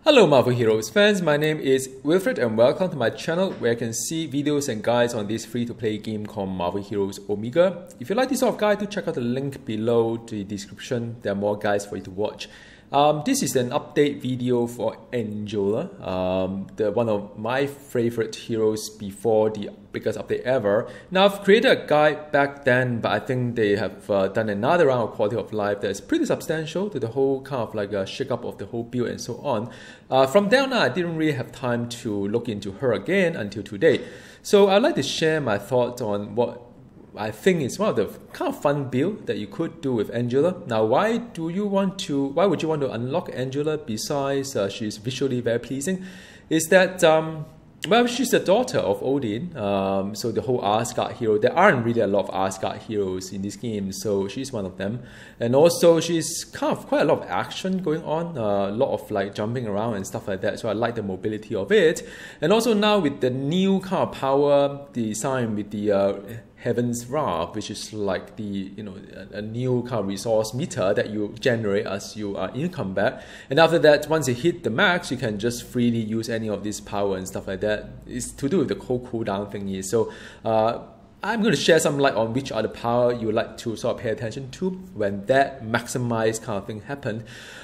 Hello Marvel Heroes fans, my name is Wilfred and welcome to my channel where you can see videos and guides on this free-to-play game called Marvel Heroes Omega. If you like this sort of guide, do check out the link below the description. There are more guides for you to watch. This is an update video for Angela, one of my favorite heroes before the biggest update ever. Now I've created a guide back then, but I think they have done another round of quality of life that's pretty substantial to the whole kind of like a shake-up of the whole build and so on. From there on, I didn't really have time to look into her again until today. So I'd like to share my thoughts on what I think is one of the kind of fun build that you could do with Angela. Now, why would you want to unlock Angela besides she's visually very pleasing? Is that, well, she's the daughter of Odin, so the whole Asgard hero. There aren't really a lot of Asgard heroes in this game, so she's one of them. And also, she's kind of quite a lot of action going on, a lot of like jumping around and stuff like that. So I like the mobility of it. And also now with the new kind of power design with the Heaven's Wrath, which is like the a new kind of resource meter that you generate as you are in combat, and after that, once you hit the max, you can just freely use any of this power and stuff like that. It's to do with the whole cooldown thingy. So I'm going to share some light on which other power you would like to sort of pay attention to when that maximized kind of thing happened.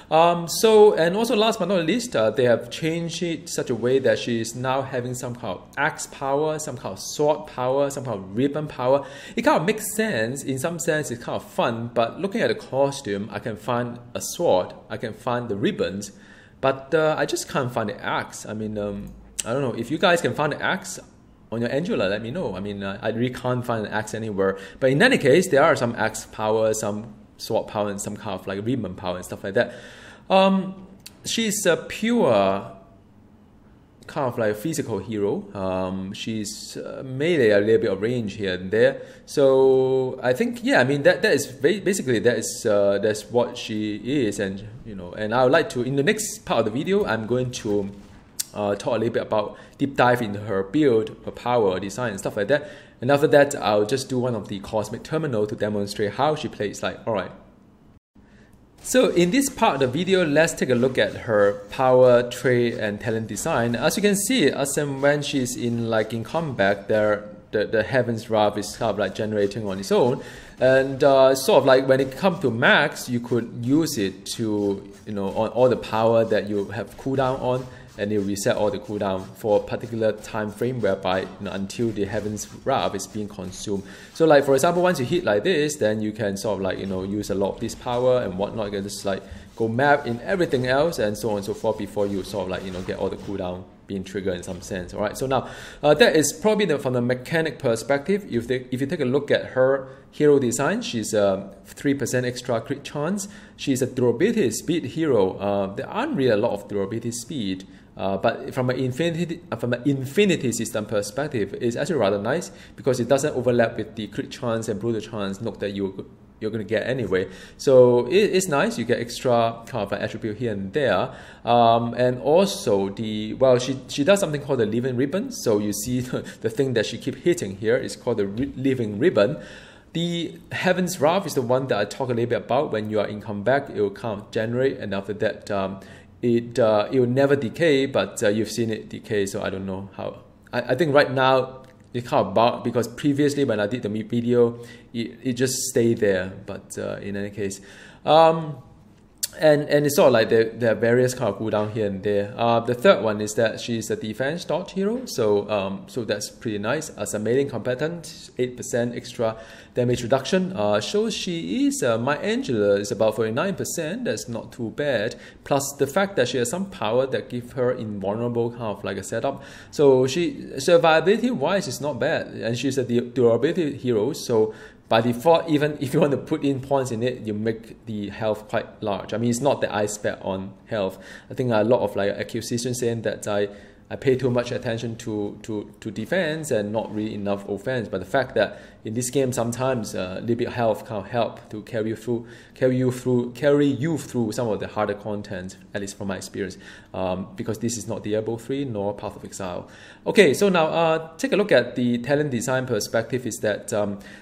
And also last but not least, they have changed it such a way that she is now having some kind of axe power, some kind of sword power, some kind of ribbon power. It kind of makes sense. In some sense, it's kind of fun, but looking at the costume, I can find a sword, I can find the ribbons, but I just can't find the axe. I mean, I don't know, if you guys can find the axe on your Angela, let me know. I mean, I really can't find an axe anywhere. But in any case, there are some axe power, some sword power, and some kind of like ribbon power and stuff like that. She's a pure kind of like physical hero. She's melee, a little bit of range here and there. So I think, yeah, I mean that is basically that's what she is, and and I would like to, in the next part of the video, I'm going to talk a little bit about deep dive into her build, her power, design, and stuff like that. And after that, I'll just do one of the cosmic terminal to demonstrate how she plays. Like, all right. So in this part of the video, let's take a look at her power, trait, and talent design. As you can see, as and when she's in combat, the Heaven's Wrath is kind of like generating on its own, and sort of like when it comes to max, you could use it to on all the power that you have cooldown on, and it will reset all the cooldown for a particular time frame whereby until the Heaven's Wrath is being consumed. So like for example, once you hit like this, then you can sort of like use a lot of this power and whatnot. You can just like go map in everything else and so on and so forth before you sort of like get all the cooldown being triggered in some sense. All right, so now that is probably from the mechanic perspective. If you take a look at her hero design, she's a 3% extra crit chance. She's a durability speed hero. There aren't really a lot of durability speed, but from an infinity system perspective, it's actually rather nice because it doesn't overlap with the crit chance and brutal chance note that you're going to get anyway. So it's nice. You get extra kind of an attribute here and there. And also she does something called the living ribbon. So you see the thing that she keep hitting here is called the living ribbon. The Heaven's Wrath is the one that I talk a little bit about. When you are in combat, it will kind of generate, and after that it will never decay, but you've seen it decay, so I don't know how. I think right now it's kind of bugged because previously when I did the video, it just stayed there. But in any case, and it's sort of like there are various kind of cooldown here and there. The third one is that she's a defense dodge hero, so that's pretty nice. As a melee combatant, 8% extra damage reduction. Shows she is my Angela is about 49%. That's not too bad. Plus the fact that she has some power that give her invulnerable kind of like a setup. So survivability wise is not bad, and she's a durability hero. So by default, even if you want to put in points in it, you make the health quite large. I mean, it's not that I spec on health. I think a lot of like accusations saying that I pay too much attention to defense and not really enough offense. But the fact that in this game, sometimes a little bit of health can help to carry you through some of the harder content, at least from my experience, because this is not Diablo 3 nor Path of Exile. Okay, so now take a look at the talent design perspective. Is that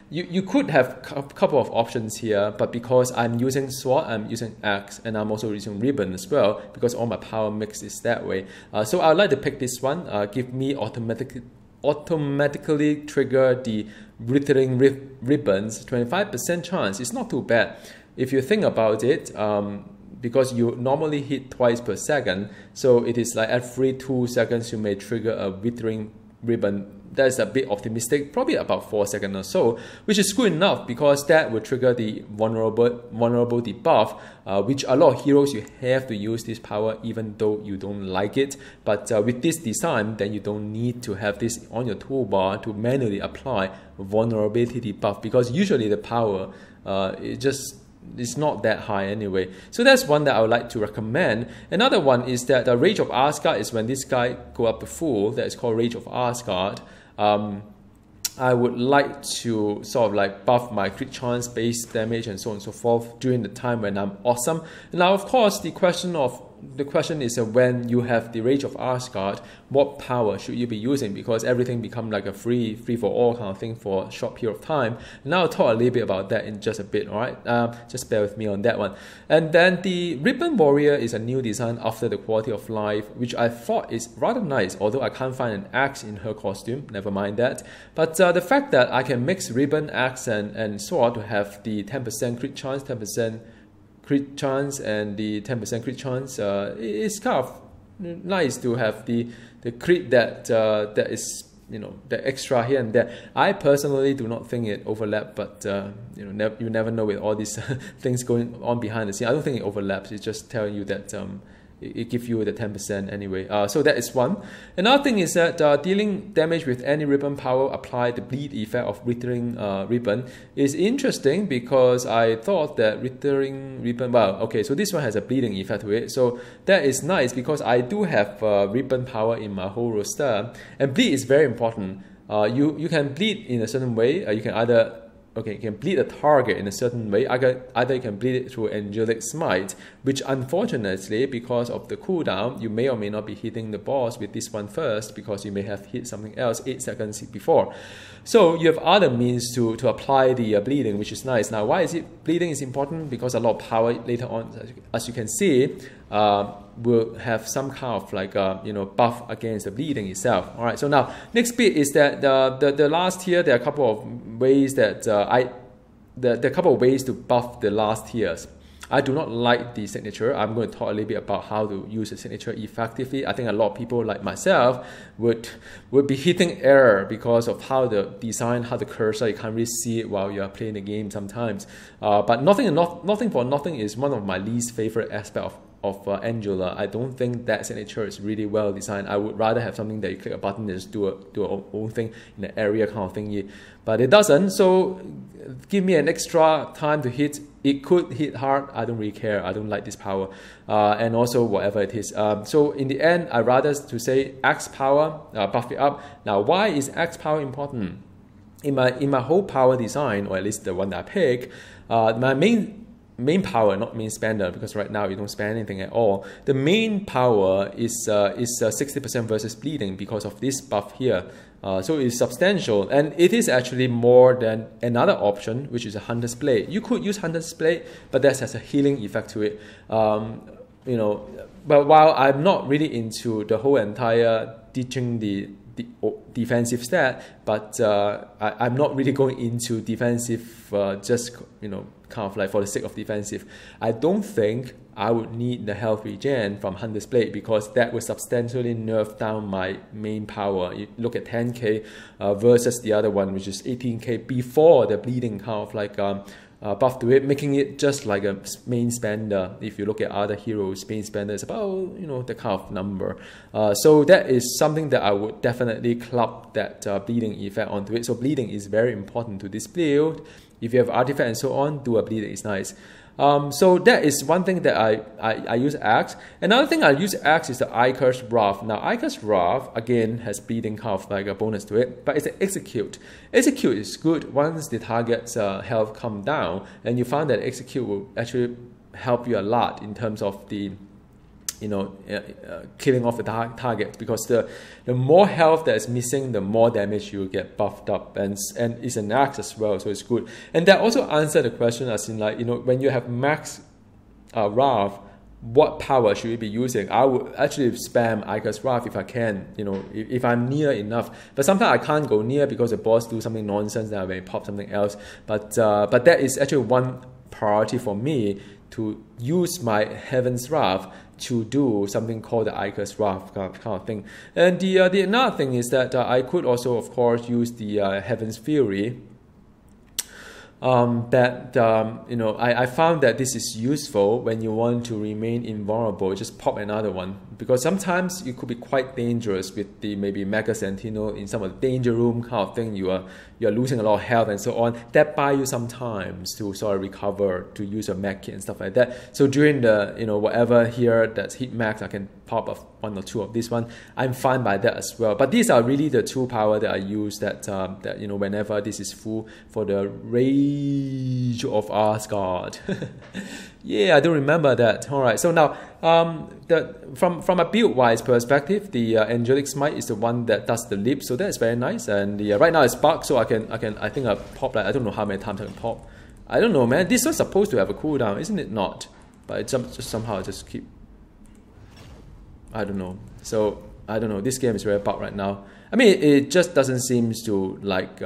you could have a couple of options here, but because I'm using sword, I'm using axe, and I'm also using ribbon as well, because all my power mix is that way. So I'd like to pick this one. Give me automatically trigger the withering ribbons. 25% chance. It's not too bad if you think about it. Because you normally hit twice per second, so it is like every 2 seconds you may trigger a withering ribbon. That's a bit optimistic, probably about 4 seconds or so, which is good enough because that will trigger the vulnerable debuff, which a lot of heroes you have to use this power even though you don't like it. But with this design, then you don't need to have this on your toolbar to manually apply vulnerability debuff, because usually the power it's not that high anyway. So that's one that I would like to recommend. Another one is that the Rage of Asgard is when this guy go up to full. That is called Rage of Asgard. I would like to sort of like buff my crit chance, base damage, and so on and so forth during the time when I'm awesome. Now, of course, the question is when you have the Rage of Asgard, what power should you be using? Because everything become like a free for all kind of thing for a short period of time. Now I'll talk a little bit about that in just a bit. All right, just bear with me on that one. And then the Ribbon Warrior is a new design after the Quality of Life, which I thought is rather nice. Although I can't find an axe in her costume, never mind that. But the fact that I can mix ribbon, axe, and sword to have the 10% crit chance, 10% crit chance, and the 10% crit chance, it's kind of nice to have the crit that is, the extra here and there. I personally do not think it overlap, but you never know with all these things going on behind the scene. I don't think it overlaps. It's just telling you that it gives you the 10% anyway. So that is one. Another thing is that dealing damage with any ribbon power apply the bleed effect of withering ribbon is interesting, because I thought that withering ribbon, so this one has a bleeding effect to it. So that is nice because I do have ribbon power in my whole roster, and bleed is very important. You can bleed in a certain way. You can either you can bleed a target in a certain way. Either you can bleed it through Angelic Smite, which unfortunately, because of the cooldown, you may or may not be hitting the boss with this one first, because you may have hit something else 8 seconds before. So you have other means to apply the bleeding, which is nice. Now, why is bleeding is important? Because a lot of power later on, as you can see, will have some kind of like buff against the bleeding itself. All right. So now next bit is that the last tier. There are a couple of ways that there are a couple of ways to buff the last tiers. I do not like the signature. I'm going to talk a little bit about how to use the signature effectively. I think a lot of people like myself would be hitting error because of how the design, how the cursor, you can't really see it while you are playing the game sometimes. But nothing for nothing is one of my least favorite aspects of Angela. I don't think that signature is really well designed. I would rather have something that you click a button and just do a own thing in the area kind of thingy. But it doesn't, so give me an extra time to hit. It could hit hard. I don't really care. I don't like this power. And also whatever it is. So in the end, I rather to say Axe power, buff it up. Now, why is Axe power important? In my whole power design, or at least the one that I pick, my main power, not main spender, because right now you don't spend anything at all. The main power is 60% versus bleeding because of this buff here. So it's substantial, and it is actually more than another option, which is a Hunter's Blade. You could use Hunter's Blade, but that has a healing effect to it. But while I'm not really into the whole entire ditching the defensive stat, but I'm not really going into defensive just kind of like for the sake of defensive. I don't think I would need the health regen from Hunter's Blade, because that will substantially nerf down my main power. You look at 10k versus the other one, which is 18k before the bleeding kind of like buff to it, making it just like a main spender. If you look at other heroes, main spender is about the kind of number. So that is something that I would definitely club that bleeding effect onto it. So bleeding is very important to this build. If you have artifact and so on, do a bleeding is nice. So that is one thing that I use Axe. Another thing I use Axe is the Icarus Wrath. Now Icarus Wrath again has bleeding kind of like a bonus to it, but it's an execute. Execute is good once the target's health come down, and you find that execute will actually help you a lot in terms of the killing off the target, because the more health that is missing, the more damage you get buffed up, and it's an axe as well, so it's good. And that also answered the question as in like, when you have max Wrath, what power should you be using? I would actually spam Icarus Wrath if I can, if I'm near enough. But sometimes I can't go near because the boss do something nonsense, then I may pop something else. But that is actually one priority for me, to use my Heaven's Wrath to do something called the Icarus Wrath kind of thing. And the another thing is that I could also, of course, use the Heaven's Fury. I found that this is useful when you want to remain invulnerable. Just pop another one, because sometimes you could be quite dangerous with the maybe Mega Sentinel in some of the danger room kind of thing. You are losing a lot of health and so on. That buy you some time to sort of recover, to use a mech kit and stuff like that. So during the whatever here that's hit max, I can pop up one or two of this one. I'm fine by that as well. But these are really the two power that I use that whenever this is full for the Rage of Asgard. Yeah, I do remember that. All right, so now from a build wise perspective, the Angelic Smite is the one that does the leap, so that's very nice. And right now it's bugged, so I think I pop like, I don't know how many times I can pop. I don't know, man. This was supposed to have a cooldown, isn't it? Not, but it just somehow just keep. I don't know. So I don't know. This game is very bugged right now. I mean, it just doesn't seem to like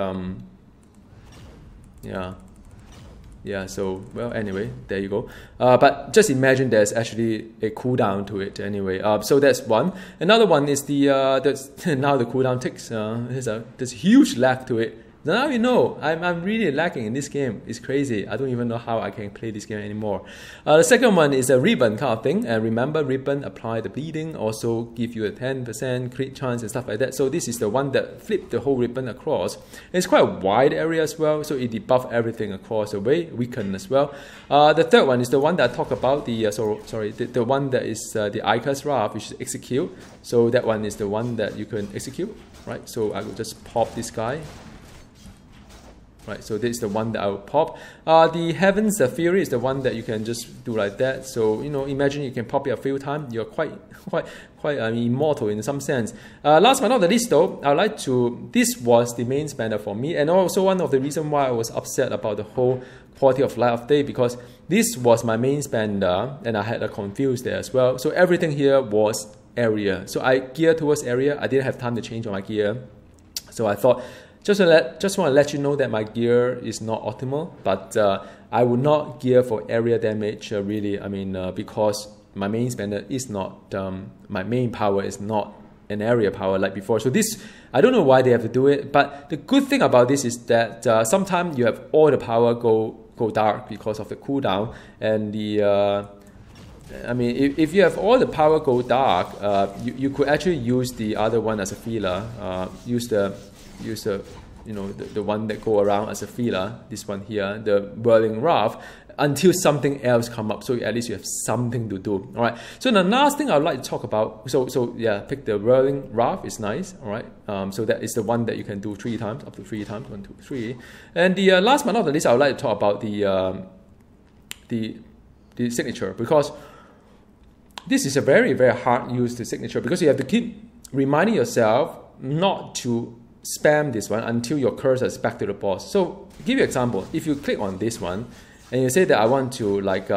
yeah, so, well, anyway, there you go. But just imagine there's actually a cooldown to it anyway. So that's one. Another one is now the cooldown ticks. There's a huge lag to it. Now I'm really lacking in this game. It's crazy. I don't even know how I can play this game anymore. The second one is a ribbon kind of thing. And remember, ribbon apply the bleeding, also give you a 10% crit chance and stuff like that. So this is the one that flipped the whole ribbon across. And it's quite a wide area as well, so it debuff everything across the way, weaken as well. The third one is the one that I talk about, the one that is the Icarus Wrath, which is execute. So that one is the one that you can execute, right? So I will just pop this guy. Right, so this is the one that I will pop. The Heaven's Fury is the one that you can just do like that. So imagine you can pop it a few times. You're quite immortal in some sense. Last but not the least, though, I would like to. This was the main spender for me, and also one of the reasons why I was upset about the whole quality of life of day, because this was my main spender, and I had a confused there as well. So everything here was area. So I geared towards area. I didn't have time to change on my gear, so I thought. Just want to let you know that my gear is not optimal, but I would not gear for area damage really. I mean, because my main spender is not, my main power is not an area power like before. So this, I don't know why they have to do it, but the good thing about this is that sometimes you have all the power go dark because of the cooldown, and the I mean, if you have all the power go dark, you could actually use the other one as a filler. Use the one that go around as a filler, this one here, the Whirling Wrath, until something else come up, so at least you have something to do. All right, so the last thing I would like to talk about, so yeah, pick the Whirling Wrath, is nice. All right, so that is the one that you can do 3 times, up to 3 times, 1, 2, 3. And the last but not the least, I would like to talk about the signature, because this is a very, very hard use the signature, because you have to keep reminding yourself not to spam this one until your cursor is back to the boss. So give you an example. If you click on this one and you say that I want to like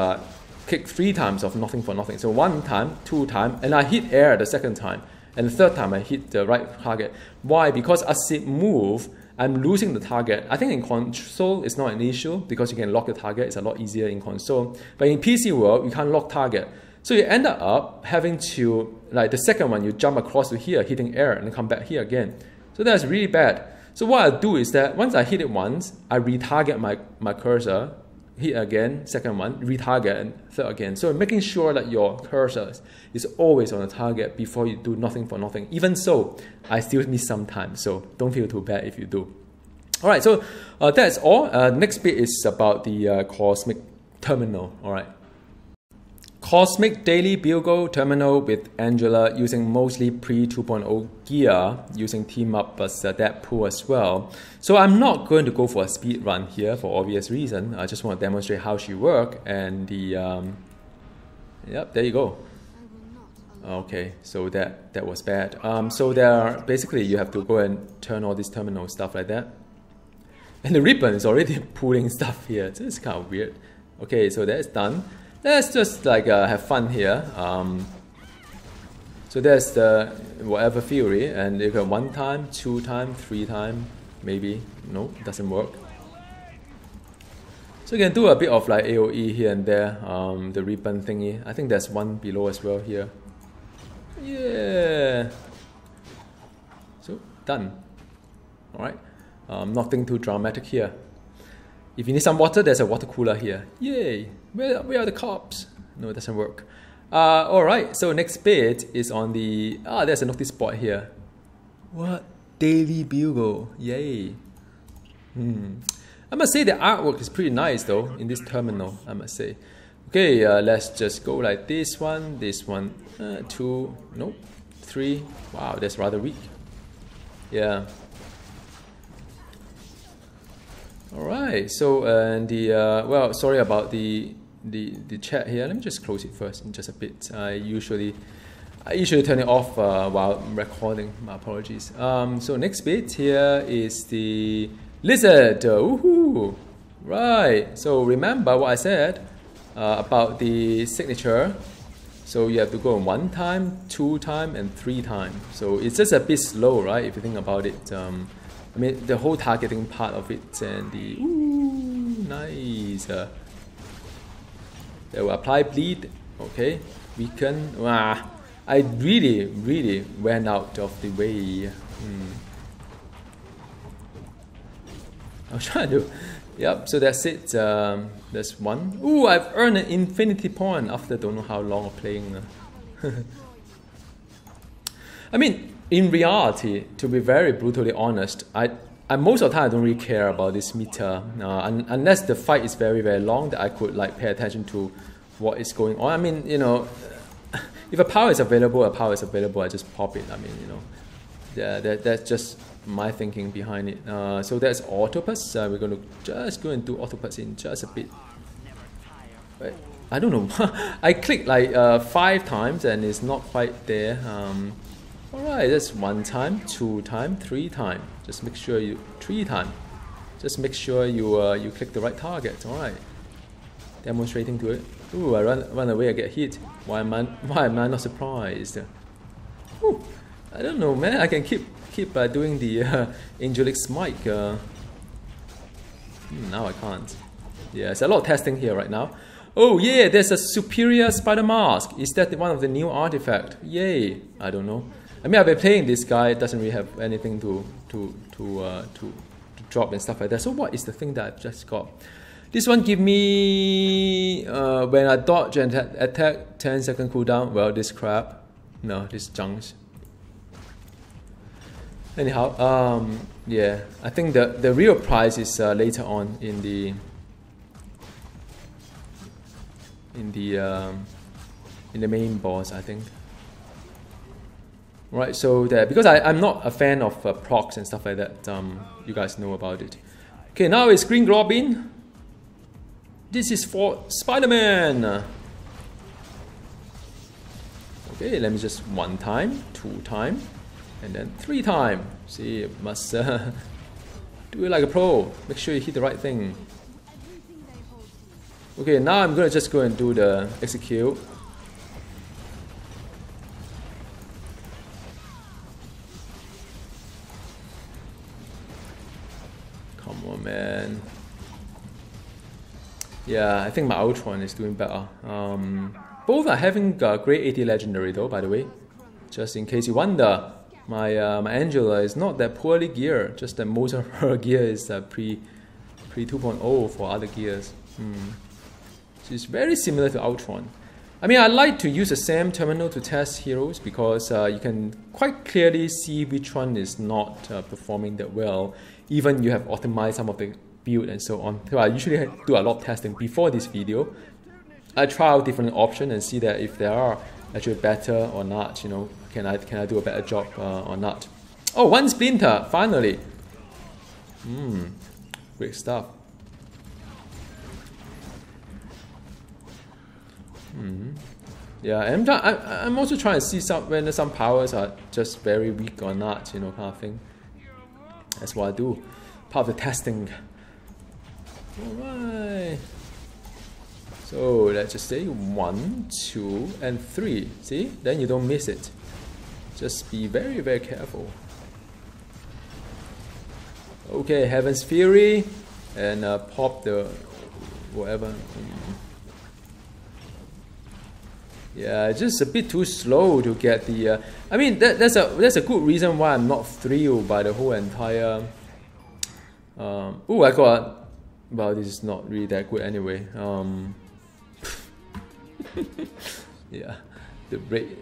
click 3 times of nothing for nothing. So 1 time, 2 times, and I hit air the second time, and the third time I hit the right target. Why? Because as it move, I'm losing the target. I think in console it's not an issue because you can lock the target. It's a lot easier in console. But in PC world, you can't lock target. So you end up having to, like the second one, you jump across to here, hitting air, and then come back here again. So that's really bad. So what I do is that once I hit it once, I retarget my cursor, hit again, second one, retarget, and third again. So making sure that your cursor is always on the target before you do nothing for nothing. Even so, I still miss some time, so don't feel too bad if you do. All right, so that's all. Next bit is about the cosmic terminal. All right. Cosmic Daily Bugle terminal with Angela using mostly pre 2.0 gear, using team up as Deadpool as well. So I'm not going to go for a speed run here for obvious reason. I just want to demonstrate how she works, and the yep, there you go. Okay, so that was bad. So there are, basically you have to go and turn all this terminal stuff like that. And the ribbon is already pulling stuff here. So it's kind of weird. Okay, so that's done. Let's just like have fun here. So there's the whatever theory, and you can 1 time, 2 time, 3 time, maybe. No, it doesn't work. So you can do a bit of like AoE here and there. The ribbon thingy. I think there's one below as well here. Yeah. So done. All right. Nothing too dramatic here. If you need some water, there's a water cooler here. Yay! Where are the cops? No, it doesn't work. Alright, so next bit is on the... there's a notice board here. What? Daily Bugle. Yay. I must say the artwork is pretty nice though, in this terminal, I must say. Okay, let's just go like this one, 2, nope, 3. Wow, that's rather weak. Yeah. Alright, so well, sorry about the chat here. Let me just close it first in just a bit. I usually turn it off while recording. My apologies. So next bit here is the lizard. Woohoo! Right. So remember what I said about the signature. So you have to go 1 time, 2 time, and 3 times. So it's just a bit slow, right? If you think about it. I mean, the whole targeting part of it, and the nice. They will apply bleed. Okay, weaken. I really went out of the way. I was trying to. Yep. So that's it. That's 1. Ooh, I've earned an infinity point after don't know how long of playing. I mean, in reality, to be very brutally honest, I most of the time I don't really care about this meter unless the fight is very long, that I could like pay attention to what is going on. I mean, you know, if a power is available, I just pop it. I mean, you know, that's just my thinking behind it. So that's Octopus. We're going to just go and do Octopus in just a bit. But I don't know. I clicked like 5 times and it's not quite there. Alright, that's 1 time, 2 time, 3 time. Just make sure you 3 time. Just make sure you click the right target. Alright. Demonstrating to it. Ooh, I run away, I get hit. Why am I not surprised? Ooh, I don't know, man. I can keep doing the angelic smite. Now I can't. Yeah, it's a lot of testing here right now. Oh yeah, there's a superior spider mask. Is that one of the new artifact? Yay! I don't know. I mean, I've been playing this guy. It doesn't really have anything to drop and stuff like that. So what is the thing that I've just got? This one give me when I dodge and attack 10-second cooldown. Well, this crap. No, this junks. Anyhow, yeah, I think the real prize is later on in the main boss, I think. Right, so there, because I'm not a fan of procs and stuff like that. You guys know about it. Okay, now it's Green Goblin. This is for Spider-Man. Okay, let me just 1 time, 2 time, and then 3 time. See, you must do it like a pro. Make sure you hit the right thing. Okay, now I'm gonna just go and do the execute. Come on, man. Yeah, I think my Ultron is doing better. Both are having grade 80 legendary though, by the way. Just in case you wonder, my Angela is not that poorly geared. Just that most of her gear is pre 2.0 for other gears. She's very similar to Ultron. I mean, I like to use the same terminal to test heroes because you can quite clearly see which one is not performing that well. Even you have optimized some of the build and so on. So I usually do a lot of testing before this video. I try out different options and see that if they are actually better or not. You know, can I do a better job or not? Oh, one splinter finally. Great stuff. Yeah, I'm also trying to see whether some powers are just very weak or not, you know, kind of thing. That's what I do. Part of the testing. Alright. So let's just say 1, 2, and 3. See? Then you don't miss it. Just be very, very careful. Okay, Heaven's Fury. And pop the whatever. Yeah, just a bit too slow to get the. I mean, that's a good reason why I'm not thrilled by the whole entire. Oh, I got. Well, this is not really that good anyway. Yeah, the rate.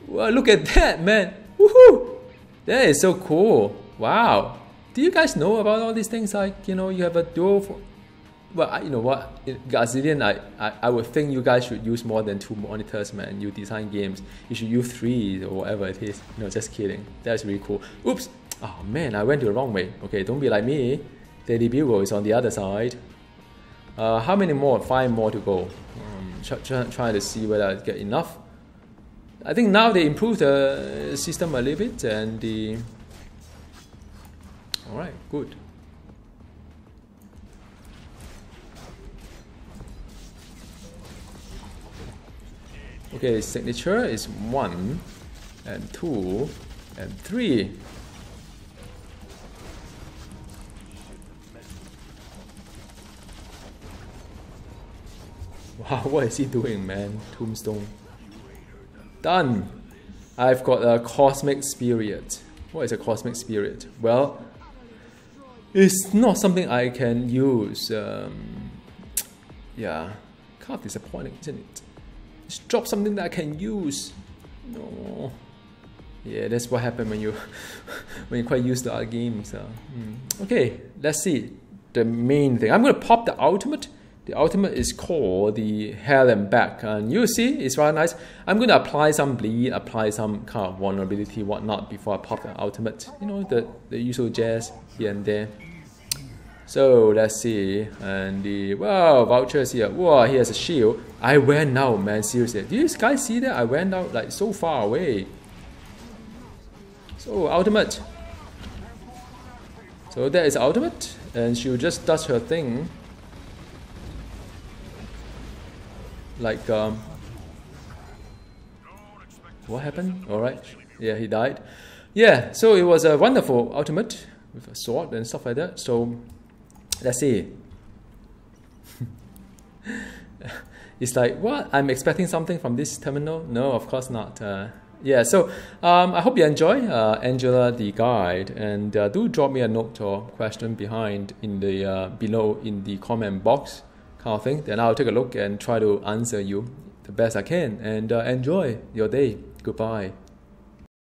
Well, look at that, man! Woohoo! That is so cool. Wow. Do you guys know about all these things? Like, you know, you have a dual. Well, you know what, Gazillion, I would think you guys should use more than 2 monitors, man. You design games, you should use 3 or whatever it is. No, just kidding. That's really cool. Oops! Oh man, I went the wrong way. Okay, don't be like me. Daily Bugle is on the other side. How many more? 5 more to go. Trying to see whether I get enough. I think now they improved the system a little bit and the... Alright, good. Okay, signature is 1, and 2, and 3. Wow, what is he doing, man? Tombstone. Done! I've got a Cosmic Spirit. What is a Cosmic Spirit? Well, it's not something I can use. Yeah, kind of disappointing, isn't it? Just drop something that I can use. No. Yeah, that's what happened when you when you're quite used to our games. Okay, let's see the main thing. I'm gonna pop the ultimate. The ultimate is called the Hell and Back, and you see it's rather nice. I'm gonna apply some bleed, apply some kind of vulnerability, whatnot, before I pop the ultimate. You know, the usual jazz here and there. So let's see, and the wow vouchers here. Wow, he has a shield. I went out, man. Seriously, do you guys see that? I went out like so far away. So ultimate. So that is ultimate, and she just does her thing. Like what happened? All right, yeah, he died. Yeah, so it was a wonderful ultimate with a sword and stuff like that. So. Let's see. It's like, what? I'm expecting something from this terminal? No, of course not. Yeah, so I hope you enjoy Angela the guide, and do drop me a note or question behind in the below in the comment box, kind of thing. Then I'll take a look and try to answer you the best I can. And enjoy your day. Goodbye.